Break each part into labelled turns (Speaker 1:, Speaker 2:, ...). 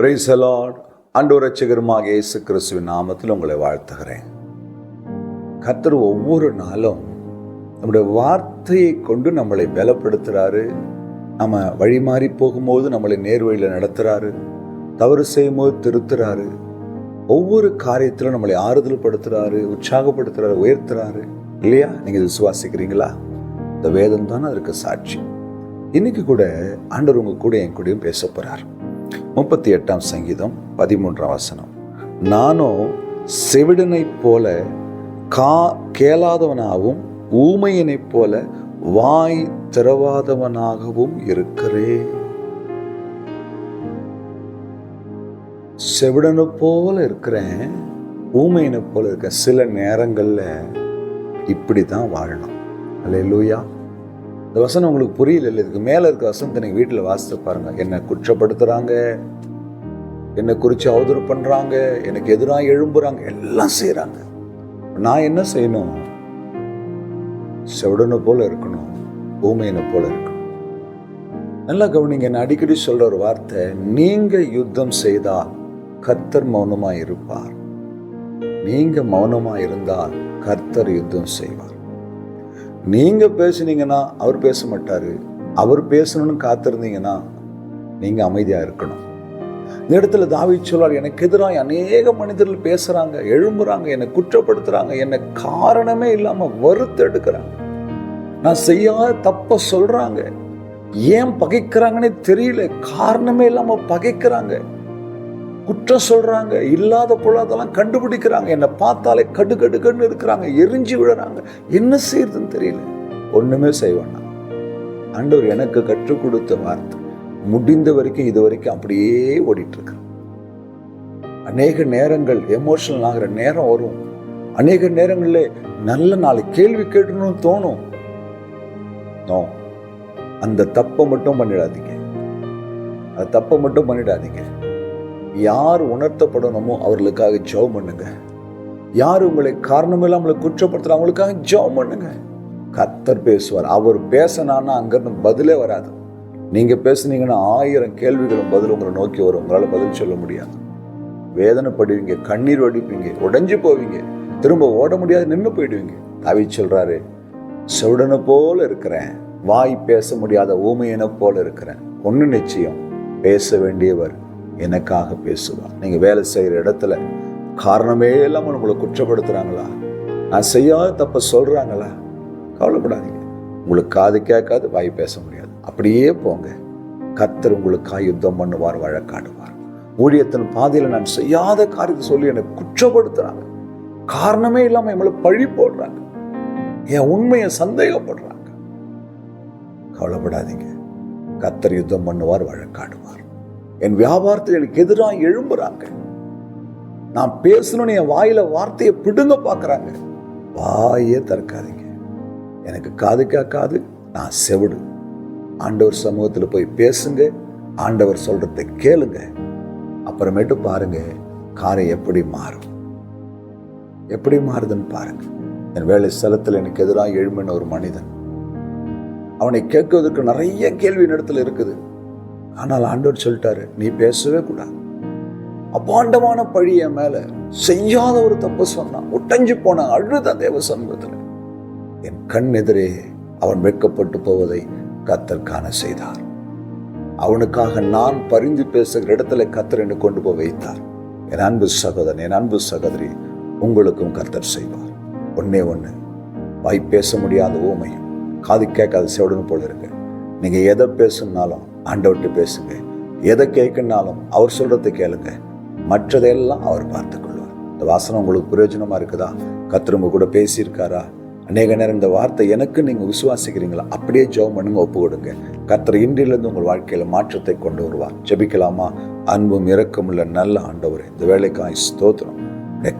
Speaker 1: Praise the Lord. ஆண்டவர் இரட்சகருமாகிய இயேசு கிறிஸ்துவின் நாமத்தில் உங்களை வாழ்த்துகிறேன். கர்த்தர் ஒவ்வொரு நாளும் நம்முடைய வார்த்தையை கொண்டு நம்மளை பலப்படுத்துகிறாரு. நம்ம வழி மாறி போகும்போது நம்மளை நேர்வழியில் நடத்துகிறாரு. தவறு செய்யும் போது திருத்துறாரு. ஒவ்வொரு காரியத்திலும் நம்மளை ஆறுதல் படுத்துகிறாரு, உற்சாகப்படுத்துகிறாரு, உயர்த்துறாரு. இல்லையா? நீங்கள் விசுவாசிக்கிறீங்களா? இந்த வேதம் தான் அதற்கு சாட்சி. இன்னைக்கு கூட ஆண்டவர் உங்க கூட என் கூடயும் பேச போறார். 38ஆம் சங்கீதம் 13ஆம் வசனம். நானோ செவிடனைப் போல கேளாதவனாகவும் ஊமையனைப் போல வாய் திறவாதவனாகவும் இருக்கிறேன். செவிடனை போல இருக்கிறேன், ஊமையனை போல இருக்கேன். சில நேரங்கள்ல இப்படிதான் வாழணும். அல்லேலூயா. இந்த வசனம் உங்களுக்கு புரியல. இதுக்கு மேல இருக்க வசனத்தை நீங்க வீட்டில் வாசித்து பாருங்க. என்னை குற்றப்படுத்துறாங்க, என்னை குறித்து அவதூறு பண்றாங்க, எனக்கு எதிராக எழும்புறாங்க, எல்லாம் செய்யறாங்க. நான் என்ன செய்யணும்? செவிடனை போல இருக்கணும், ஊமையனை போல இருக்கணும். நல்லா கவனிங்க. என்ன அடிக்கடி சொல்ற ஒரு வார்த்தை, நீங்க யுத்தம் செய்தால் கர்த்தர் மௌனமா இருப்பார். நீங்க மௌனமா இருந்தால் கர்த்தர் யுத்தம் செய்வார். நீங்க பேசுனீங்கன்னா அவர் பேச மாட்டாரு. அவர் பேசணும்னு காத்திருந்தீங்கன்னா நீங்க அமைதியா இருக்கணும். இந்த இடத்துல தாவீது சொல்றார், எனக்கு எதிராக அநேக மனிதர்கள் பேசுறாங்க, எழும்புறாங்க, என்னை குற்றப்படுத்துறாங்க, என்னை காரணமே இல்லாம வறுத்து எடுக்கிறாங்க, நான் செய்யாத தப்ப சொல்றாங்க. ஏன் பகைக்கிறாங்கன்னே தெரியல, காரணமே இல்லாம பகைக்கிறாங்க, குற்றம் சொல்றாங்க, இல்லாத பொருளாதெல்லாம் கண்டுபிடிக்கிறாங்க, என்னை பார்த்தாலே கடுகடுன்னு இருக்கிறாங்க, எரிஞ்சு விடுறாங்க. என்ன செய்யறதுன்னு தெரியல. ஒண்ணுமே செய்வானா? ஆண்டவர் எனக்கு கற்றுக் கொடுத்த வார்த்தை முடிந்த வரைக்கும் இது வரைக்கும் அப்படியே ஓடிட்டு இருக்கு. அநேக நேரங்கள் எமோஷனல் ஆகிற நேரம் வரும். அநேக நேரங்கள்ல நல்ல நாலு கேள்வி கேட்கணும்னு தோணும். அந்த தப்பை மட்டும் பண்ணிடாதீங்க. அந்த தப்பை மட்டும் பண்ணிடாதீங்க. யார் உணர்த்தப்படணுமோ அவர்களுக்காக ஜெபம் பண்ணுங்க. யார் உங்களை காரணமில்லாம குற்றப்படுத்துற அவங்களுக்காக ஜெபம் பண்ணுங்க. கர்த்தர் பேசுவார். அவர் பேசினான்னா அங்கிருந்து பதிலே வராது. நீங்க பேசுனீங்கன்னா 1000 கேள்விகளும் பதில் உங்களை நோக்கி வரும். உங்களால பதில் சொல்ல முடியாது. வேதனைப்படுவீங்க, கண்ணீர் வடிப்பீங்க, உடைஞ்சு போவீங்க, திரும்ப ஓட முடியாது, நின்று போயிடுவீங்க. தாவீது சொல்றாரு, செவிடனை போல இருக்கிறேன், வாய் பேச முடியாத ஊமையனை போல இருக்கிறேன். ஒண்ணு நிச்சயம், பேச வேண்டியவர் எனக்காக பேசுவார். நீங்க வேலை செய்யற இடத்துல காரணமே இல்லாம உங்களை குற்றப்படுத்துறாங்களா, நான் செய்யாத தப்ப சொல்றாங்களா, கவலைப்படாதீங்க. உங்களுக்கு காது கேட்காது, வாய் பேச முடியாது, அப்படியே போங்க. கர்த்தர் உங்களுக்காக யுத்தம் பண்ணுவார், வழக்காடுவார். ஊழியத்தின் பாதையில நான் செய்யாத காரியத்தை சொல்லி என்னை குற்றப்படுத்துறாங்க, காரணமே இல்லாம எங்களை பழி போடுறாங்க, என் உண்மையை சந்தேகப்படுறாங்க. கவலைப்படாதீங்க. கர்த்தர் யுத்தம் பண்ணுவார், வழக்காடுவார். என் வியாபாரத்தில் எனக்கு எதிராக எழும்புறாங்க, நான் பேசணும்னு என் வாயில வார்த்தையை பிடுங்க பாக்குறாங்க, வாயே திறக்காதீங்க. எனக்கு காது கேட்காது, நான் செவிடு. ஆண்டவர் சமூகத்தில் போய் பேசுங்க, ஆண்டவர் சொல்றதை கேளுங்க. அப்புறமேட்டு பாருங்க காரியம் எப்படி மாறும். எப்படி மாறுதுன்னு பாருங்க. என் வேலை ஸ்தலத்தில் எனக்கு எதிராக எழும்பின ஒரு மனிதன், அவனை கேட்குவதற்கு நிறைய கேள்வி இடத்துல இருக்குது. ஆனால் ஆண்டவர் சொல்லிட்டாரு, நீ பேசவே கூடாது. அபாண்டமான பழி என் மேல, செய்யாத ஒரு தப்பு சொன்னான், ஒட்டஞ்சு போன அழுத தேவ சமூகத்தில். என் கண் எதிரே அவன் வெட்கப்பட்டு போவதை கர்த்தர் காண செய்தார். அவனுக்காக நான் பரிந்து பேசுகிற இடத்துல கர்த்தர் என்னை கொண்டு போய் வைத்தார். என் அன்பு சகோதரன், என் அன்பு சகோதரி, உங்களுக்கும் கர்த்தர் செய்வார். ஒன்னே ஒண்ணு, வாய் பேச முடியாத ஊமையும் காது கேட்காத செவிடனும் போல இருக்கு. நீங்க எதை பேசுனாலும் ஆண்டவர்கிட்ட பேசுங்க. எதை கேட்கனாலும் அவர் சொல்றதை கேளுங்க. மற்றதையெல்லாம் அவர் பார்த்துக் கொள்வார். இந்த வாசனம் உங்களுக்கு பிரயோஜனமா இருக்குதா? கர்த்தர் உங்க கூட பேசியிருக்காரா? அநேக நேரம் இந்த வார்த்தை எனக்கு நீங்க விசுவாசிக்கிறீங்களா? அப்படியே ஜெபம் பண்ணுங்க, ஒப்பு கொடுங்க. கர்த்தர் இன்றிலிருந்து உங்கள் வாழ்க்கையில மாற்றத்தை கொண்டு வருவார். ஜெபிக்கலாமா? அன்பும் இரக்கமுள்ள நல்ல ஆண்டவரே, இந்த வேலைக்காய் ஸ்தோத்திரம்.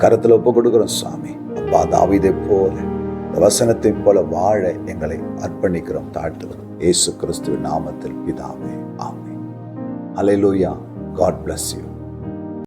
Speaker 1: கரத்துல ஒப்பு கொடுக்கிறோம் சாமி. அப்பா, தாவீதை போல இந்த வசனத்தை போல வாழ எங்களை அர்ப்பணிக்கிறோம், தாழ்த்துகிறோம். இயேசு கிறிஸ்துவின் நாமத்தில் பிதாவே, ஆமென். அல்லேலூயா. God bless you.